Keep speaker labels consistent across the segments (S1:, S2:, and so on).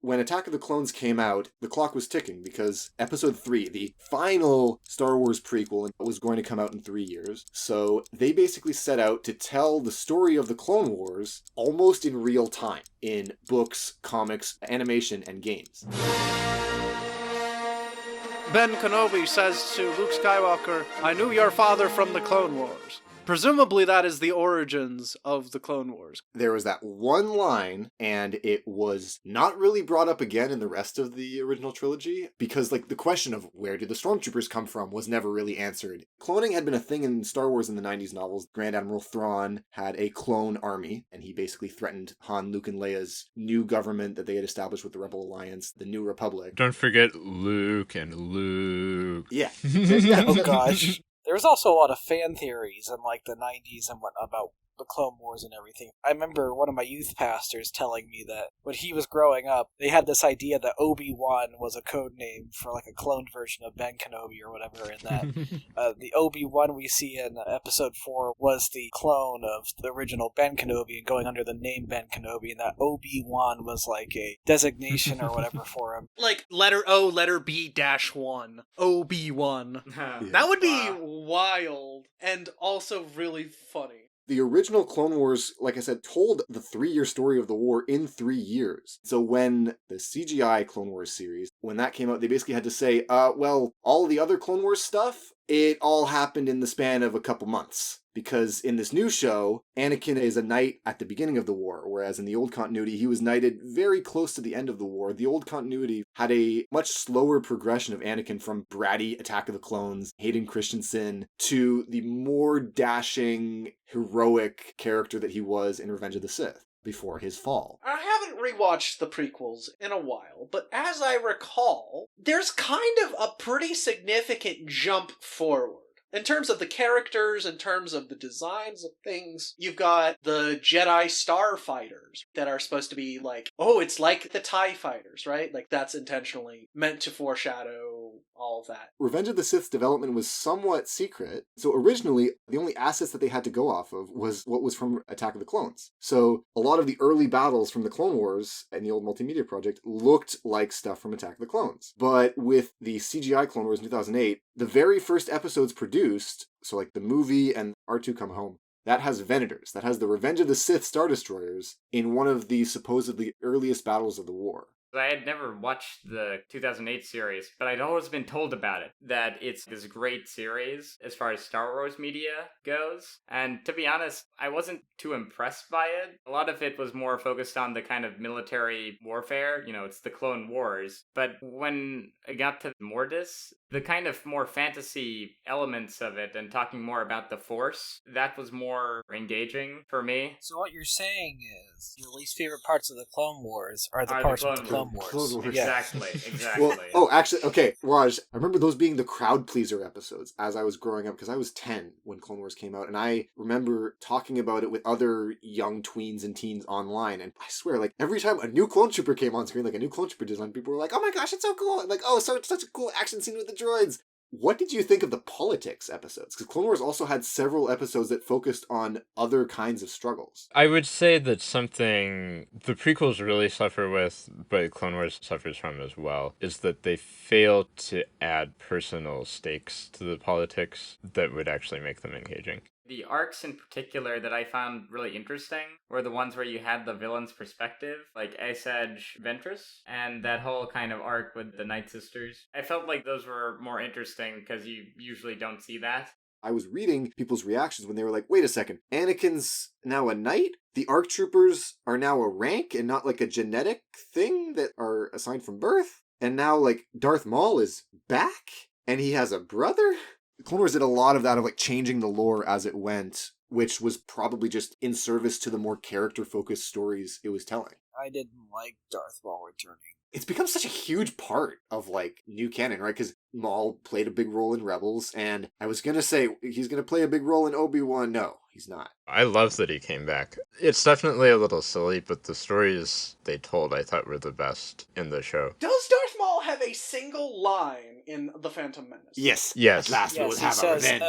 S1: when Attack of the Clones came out, the clock was ticking because Episode 3, the final Star Wars prequel, was going to come out in 3 years. So they basically set out to tell the story of the Clone Wars almost in real time in books, comics, animation, and games.
S2: Ben Kenobi says to Luke Skywalker, "I knew your father from the Clone Wars." Presumably that is the origins of the Clone Wars.
S1: There was that one line, and it was not really brought up again in the rest of the original trilogy, because the question of where did the stormtroopers come from was never really answered. Cloning had been a thing in Star Wars in the 90s novels. Grand Admiral Thrawn had a clone army, and he basically threatened Han, Luke, and Leia's new government that they had established with the Rebel Alliance, the New Republic.
S3: Don't forget Luke and Luke.
S1: Yeah.
S4: Oh gosh. There was also a lot of fan theories in the 90s and whatnot about the Clone Wars and everything. I remember one of my youth pastors telling me that when he was growing up, they had this idea that Obi-Wan was a code name for a cloned version of Ben Kenobi or whatever, and that the Obi-Wan we see in Episode 4 was the clone of the original Ben Kenobi and going under the name Ben Kenobi, and that Obi-Wan was a designation or whatever for him.
S2: Letter O, letter B-1. Obi-Wan. That would be wild and also really funny.
S1: The original Clone Wars, like I said, told the 3-year story of the war in 3 years. So when the CGI Clone Wars series, when that came out, they basically had to say, all the other Clone Wars stuff, it all happened in the span of a couple months. Because in this new show, Anakin is a knight at the beginning of the war, whereas in the old continuity, he was knighted very close to the end of the war. The old continuity had a much slower progression of Anakin from bratty Attack of the Clones, Hayden Christensen, to the more dashing, heroic character that he was in Revenge of the Sith before his fall.
S2: I haven't rewatched the prequels in a while, but as I recall, there's kind of a pretty significant jump forward. In terms of the characters, in terms of the designs of things, you've got the Jedi Starfighters that are supposed to be it's like the TIE Fighters, right? That's intentionally meant to foreshadow all of that.
S1: Revenge of the Sith's development was somewhat secret. So originally, the only assets that they had to go off of was what was from Attack of the Clones. So a lot of the early battles from the Clone Wars and the old multimedia project looked like stuff from Attack of the Clones. But with the CGI Clone Wars in 2008, the very first episodes produced, so the movie and R2 Come Home, that has Venators, that has the Revenge of the Sith Star Destroyers in one of the supposedly earliest battles of the war.
S5: I had never watched the 2008 series, but I'd always been told about it, that it's this great series as far as Star Wars media goes. And to be honest, I wasn't too impressed by it. A lot of it was more focused on the kind of military warfare, it's the Clone Wars. But when I got to Mortis, the kind of more fantasy elements of it and talking more about the Force, that was more engaging for me.
S4: So what you're saying is your least favorite parts of the Clone Wars are the parts of the Clone Wars.
S1: Clone Wars.
S5: Exactly.
S1: Actually, okay, Raj, I remember those being the crowd pleaser episodes as I was growing up, because I was 10 when Clone Wars came out, and I remember talking about it with other young tweens and teens online, and I swear, every time a new clone trooper came on screen, a new clone trooper design, people were like, oh my gosh, it's so cool, and such a cool action scene with the droids. What did you think of the politics episodes? Because Clone Wars also had several episodes that focused on other kinds of struggles.
S3: I would say that something the prequels really suffer with, but Clone Wars suffers from as well, is that they fail to add personal stakes to the politics that would actually make them engaging.
S5: The arcs in particular that I found really interesting were the ones where you had the villain's perspective, like Ace Edge Ventress, and that whole kind of arc with the Night Sisters. I felt like those were more interesting because you usually don't see that.
S1: I was reading people's reactions when they were like, wait a second, Anakin's now a knight? The ARC troopers are now a rank and not a genetic thing that are assigned from birth? And now Darth Maul is back? And he has a brother? Clone Wars did a lot of that, of changing the lore as it went, which was probably just in service to the more character-focused stories it was telling.
S4: I didn't like Darth Maul returning.
S1: It's become such a huge part of new canon, right? Because Maul played a big role in Rebels, and I was gonna say he's gonna play a big role in Obi-Wan. No, he's not.
S3: I love that he came back. It's definitely a little silly, but the stories they told I thought were the best in the show.
S2: Does Darth Maul have a single line in The Phantom Menace?
S1: Yes.
S3: Yes.
S1: At last we will
S4: Yes, he
S1: have our
S4: says,
S1: revenge.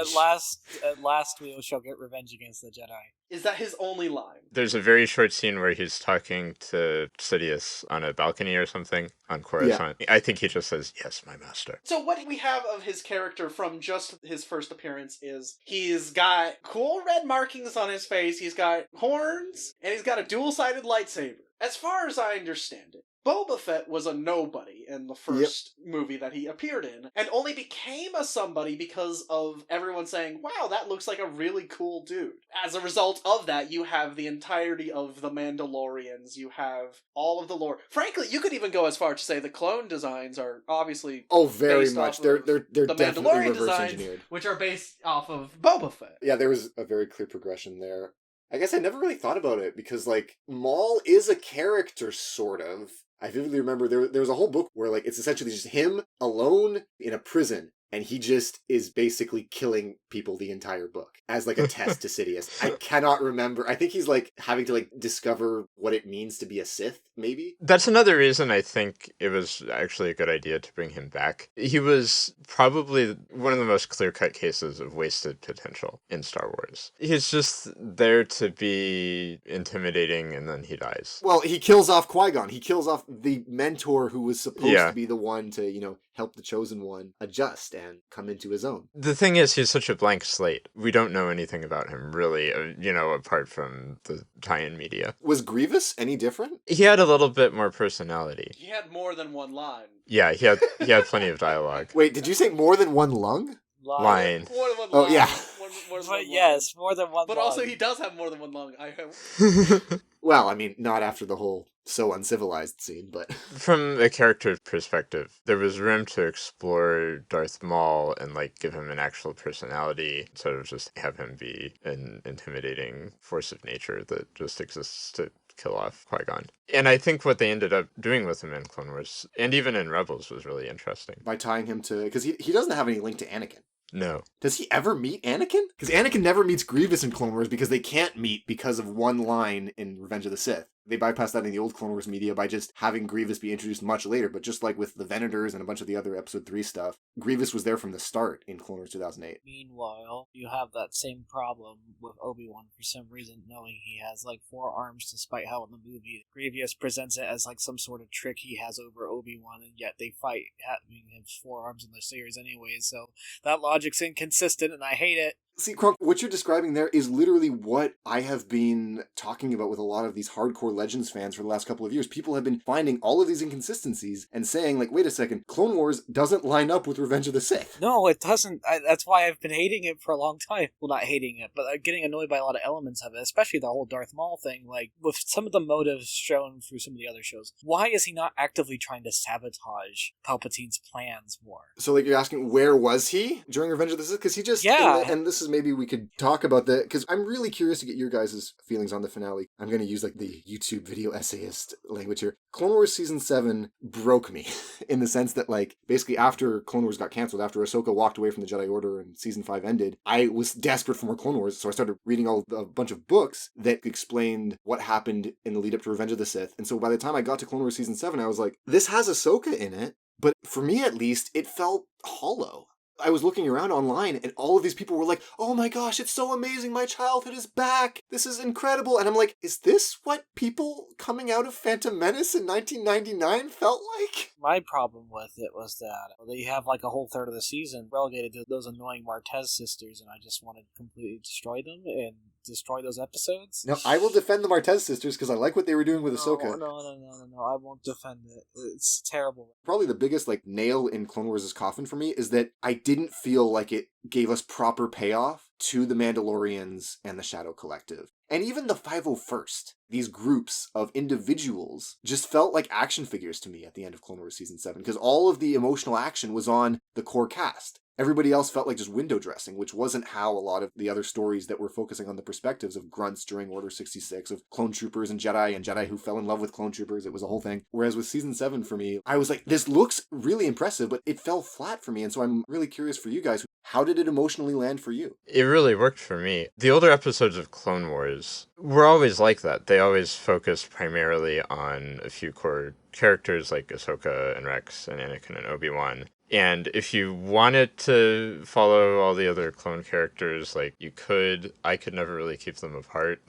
S4: at last we shall get revenge against the Jedi.
S2: Is that his only line?
S3: There's a very short scene where he's talking to Sidious on a balcony or something on Coruscant. I think he just says, "Yes, my master."
S2: So what we have of his character from just his first appearance is he's got cool red markings on his face, he's got horns, and he's got a dual-sided lightsaber. As far as I understand it, Boba Fett was a nobody in the first movie that he appeared in, and only became a somebody because of everyone saying, wow, that looks like a really cool dude. As a result of that, you have the entirety of the Mandalorians, you have all of the lore. Frankly, you could even go as far to say the clone designs are obviously
S1: very
S2: based
S1: much.
S2: off
S1: They're
S2: of
S1: they're
S2: the
S1: definitely
S2: Mandalorian
S1: reverse
S2: designs,
S1: engineered.
S2: which are based off of Boba Fett.
S1: Yeah, there was a very clear progression there. I guess I never really thought about it because, like, Maul is a character, sort of. I vividly remember there was a whole book where, like, it's essentially just him alone in a prison, and he just is basically killing people the entire book as, like, a test to Sidious. I cannot remember. I think he's, like, having to, like, discover what it means to be a Sith, maybe?
S3: That's another reason I think it was actually a good idea to bring him back. He was probably one of the most clear-cut cases of wasted potential in Star Wars. He's just there to be intimidating, and then he dies.
S1: Well, he kills off Qui-Gon. He kills off the mentor who was supposed to be the one to, you know, help the Chosen One adjust and come into his own.
S3: The thing is, he's such a blank slate. We don't know anything about him, really, apart from the tie-in media.
S1: Was Grievous any different?
S3: He had a little bit more personality.
S2: He had more than one line.
S3: Yeah, he had plenty of dialogue.
S1: Wait, did you say more than one lung?
S3: Line.
S2: More than one
S1: Oh,
S2: line.
S1: yeah.
S2: More than
S4: But
S2: one
S4: yes, more than one
S2: But
S4: lung.
S2: also he does have more than one lung. I hope.
S1: Well, I mean, not after the whole so uncivilized scene, but...
S3: From a character perspective, there was room to explore Darth Maul and, like, give him an actual personality, sort of just have him be an intimidating force of nature that just exists to kill off Qui-Gon. And I think what they ended up doing with him in Clone Wars, and even in Rebels, was really interesting.
S1: By tying him to... Because he doesn't have any link to Anakin.
S3: No.
S1: Does he ever meet Anakin? Because Anakin never meets Grievous in Clone Wars because they can't meet because of one line in Revenge of the Sith. They bypassed that in the old Clone Wars media by just having Grievous be introduced much later, but just like with the Venators and a bunch of the other Episode 3 stuff, Grievous was there from the start in Clone Wars 2008.
S4: Meanwhile, you have that same problem with Obi-Wan for some reason, knowing he has, like, 4 arms, despite how in the movie Grievous presents it as, like, some sort of trick he has over Obi-Wan, and yet they fight having him 4 arms in the series anyway, so that logic's inconsistent, and I hate it.
S1: See, Kronk, what you're describing there is literally what I have been talking about with a lot of these hardcore Legends fans for the last couple of years. People have been finding all of these inconsistencies and saying, like, wait a second, Clone Wars doesn't line up with Revenge of the Sith.
S4: No, it doesn't. That's why I've been hating it for a long time. Well, not hating it, but getting annoyed by a lot of elements of it, especially the whole Darth Maul thing, like, with some of the motives shown through some of the other shows. Why is he not actively trying to sabotage Palpatine's plans more?
S1: So, like, you're asking, where was he during Revenge of the Sith? Because he just...
S4: Yeah.
S1: And this is maybe we could talk about that, because I'm really curious to get your guys' feelings on the finale. I'm going to use, like, the YouTube video essayist language here. Clone Wars Season 7 broke me, in the sense that, like, basically after Clone Wars got cancelled, after Ahsoka walked away from the Jedi Order and Season 5 ended, I was desperate for more Clone Wars, so I started reading a bunch of books that explained what happened in the lead up to Revenge of the Sith. And so by the time I got to Clone Wars Season 7, I was like, this has Ahsoka in it, but for me at least, it felt hollow. I was looking around online and all of these people were like, oh my gosh, it's so amazing. My childhood is back. This is incredible. And I'm like, is this what people coming out of Phantom Menace in 1999 felt like?
S4: My problem with it was that they have like a whole third of the season relegated to those annoying Martez sisters, and I just want to completely destroy them and destroy those episodes.
S1: No, I will defend the Martez sisters because I like what they were doing with Ahsoka.
S4: No, I won't defend it. It's terrible.
S1: Probably the biggest like nail in Clone Wars' coffin for me is that I didn't feel like it gave us proper payoff to the Mandalorians and the Shadow Collective. And even the 501st, these groups of individuals, just felt like action figures to me at the end of Clone Wars Season 7, because all of the emotional action was on the core cast. everybody else felt like just window dressing, which wasn't how a lot of the other stories that were focusing on the perspectives of grunts during Order 66, of clone troopers and Jedi who fell in love with clone troopers. It was a whole thing. Whereas with season 7 for me, I was like, this looks really impressive, but it fell flat for me. And so I'm really curious for you guys, how did it emotionally land for you?
S3: It really worked for me. The older episodes of Clone Wars were always like that. They always focused primarily on a few core characters like Ahsoka and Rex and Anakin and Obi-Wan. And if you wanted to follow all the other clone characters, like, you could. I could never really keep them apart.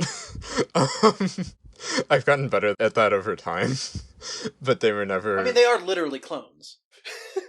S3: um, I've gotten better at that over time, but they were never...
S2: I mean, they are literally clones.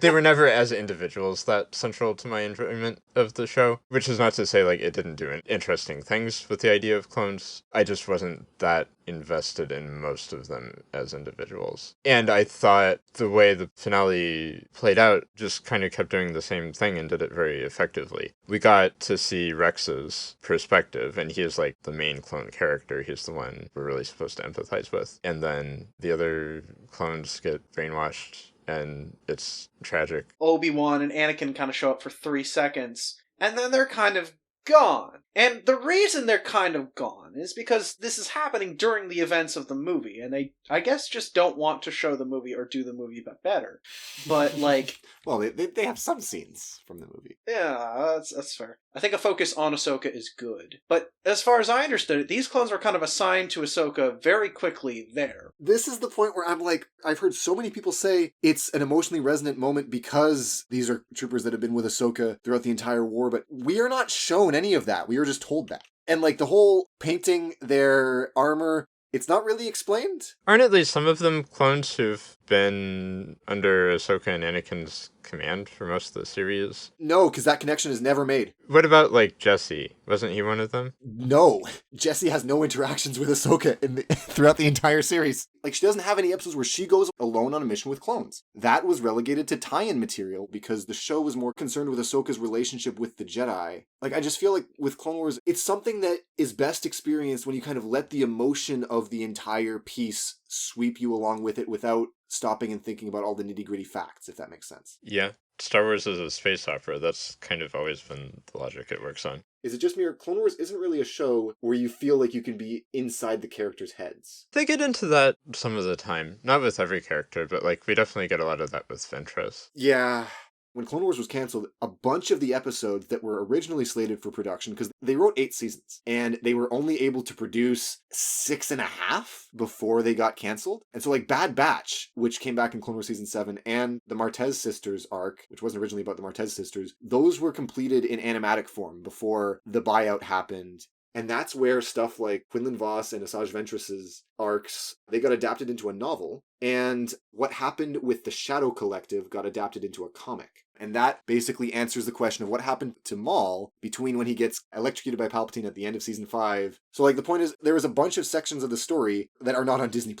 S3: They were never as individuals that central to my enjoyment of the show, which is not to say like it didn't do interesting things with the idea of clones. I just wasn't that invested in most of them as individuals. And I thought the way the finale played out just kind of kept doing the same thing and did it very effectively. We got to see Rex's perspective, and he is like the main clone character. He's the one we're really supposed to empathize with. And then the other clones get brainwashed, and it's tragic.
S2: Obi-Wan and Anakin kind of show up for 3 seconds, and then they're kind of gone. And the reason they're kind of gone is because this is happening during the events of the movie, and they, I guess, just don't want to show the movie or do the movie better. But, like...
S1: Well, they have some scenes from the movie.
S2: Yeah, that's fair. I think a focus on Ahsoka is good. But as far as I understood it, these clones were kind of assigned to Ahsoka very quickly there.
S1: This is the point where I'm like, I've heard so many people say it's an emotionally resonant moment because these are troopers that have been with Ahsoka throughout the entire war, but we are not shown any of that. We are just told that. And like the whole painting their armor, it's not really explained.
S3: Aren't at least some of them clones who've been under Ahsoka and Anakin's command for most of the series?
S1: No, because that connection is never made.
S3: What about, like, Jesse? Wasn't he one of them?
S1: No. Jesse has no interactions with Ahsoka throughout the entire series. Like, she doesn't have any episodes where she goes alone on a mission with clones. That was relegated to tie-in material because the show was more concerned with Ahsoka's relationship with the Jedi. Like, I just feel like with Clone Wars, it's something that is best experienced when you kind of let the emotion of the entire piece sweep you along with it without stopping and thinking about all the nitty-gritty facts, if that makes sense.
S3: Yeah. Star Wars is a space opera. That's kind of always been the logic it works on.
S1: Is it just me, or Clone Wars isn't really a show where you feel like you can be inside the characters' heads?
S3: They get into that some of the time. Not with every character, but like we definitely get a lot of that with Ventress.
S1: Yeah. When Clone Wars was canceled, a bunch of the episodes that were originally slated for production, because they wrote 8 seasons, and they were only able to produce 6.5 before they got canceled. And so like Bad Batch, which came back in Clone Wars Season 7, and the Martez Sisters arc, which wasn't originally about the Martez Sisters, those were completed in animatic form before the buyout happened. And that's where stuff like Quinlan Vos and Asajj Ventress's arcs, they got adapted into a novel. And what happened with the Shadow Collective got adapted into a comic. And that basically answers the question of what happened to Maul between when he gets electrocuted by Palpatine at the end of Season 5. So, like, the point is, there was a bunch of sections of the story that are not on Disney+.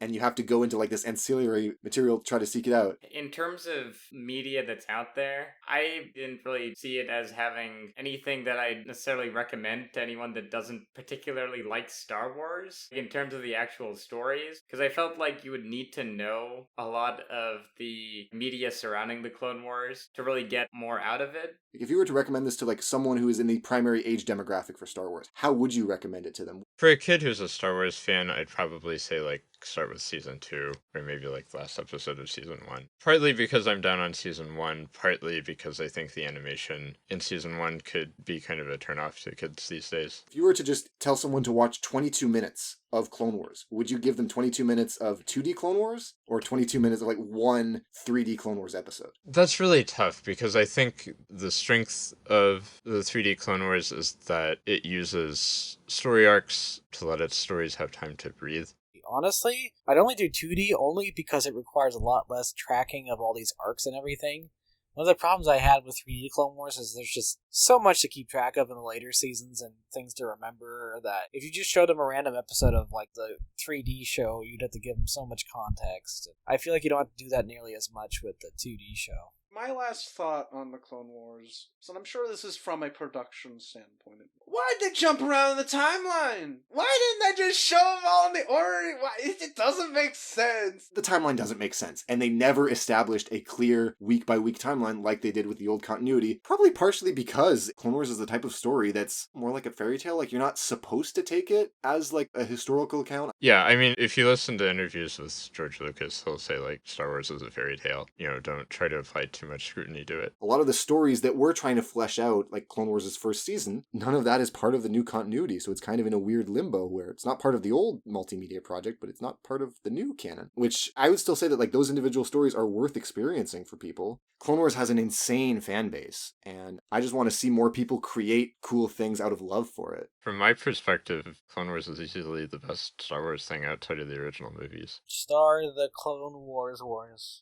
S1: And you have to go into, like, this ancillary material to try to seek it out.
S5: In terms of media that's out there, I didn't really see it as having anything that I necessarily recommend to anyone that doesn't particularly like Star Wars, in terms of the actual stories, because I felt like you would need to know a lot of the media surrounding the Clone Wars to really get more out of it.
S1: If you were to recommend this to like someone who is in the primary age demographic for Star Wars, how would you recommend it to them?
S3: For a kid who's a Star Wars fan, I'd probably say like start with Season 2, or maybe like the last episode of Season 1. Partly because I'm down on Season 1, partly because I think the animation in Season 1 could be kind of a turnoff to kids these days.
S1: If you were to just tell someone to watch 22 minutes of Clone Wars, would you give them 22 minutes of 2D Clone Wars, or 22 minutes of like one 3D Clone Wars episode?
S3: That's really tough, because I think the strength of the 3D Clone Wars is that it uses story arcs to let its stories have time to breathe.
S4: Honestly, I'd only do 2D only because it requires a lot less tracking of all these arcs and everything. One of the problems I had with 3D Clone Wars is there's just so much to keep track of in the later seasons and things to remember that if you just showed them a random episode of like the 3D show, you'd have to give them so much context. I feel like you don't have to do that nearly as much with the 2D show.
S2: My last thought on the Clone Wars, so I'm sure this is from a production standpoint. Why'd they jump around the timeline? Why didn't they just show them all in the order? Why? It doesn't make sense.
S1: The timeline doesn't make sense, and they never established a clear week-by-week timeline like they did with the old continuity, probably partially because Clone Wars is the type of story that's more like a fairy tale. Like, you're not supposed to take it as, like, a historical account.
S3: Yeah, I mean, if you listen to interviews with George Lucas, he'll say, like, Star Wars is a fairy tale. You know, don't try to apply too much scrutiny to it.
S1: A lot of the stories that we're trying to flesh out, like Clone Wars' first season, none of that is part of the new continuity, so it's kind of in a weird limbo where it's not part of the old multimedia project, but it's not part of the new canon. Which I would still say that, like, those individual stories are worth experiencing for people. Clone Wars has an insane fan base, and I just want to see more people create cool things out of love for it.
S3: From my perspective, Clone Wars is easily the best Star Wars thing outside of the original movies.
S4: Star the Clone Wars Wars.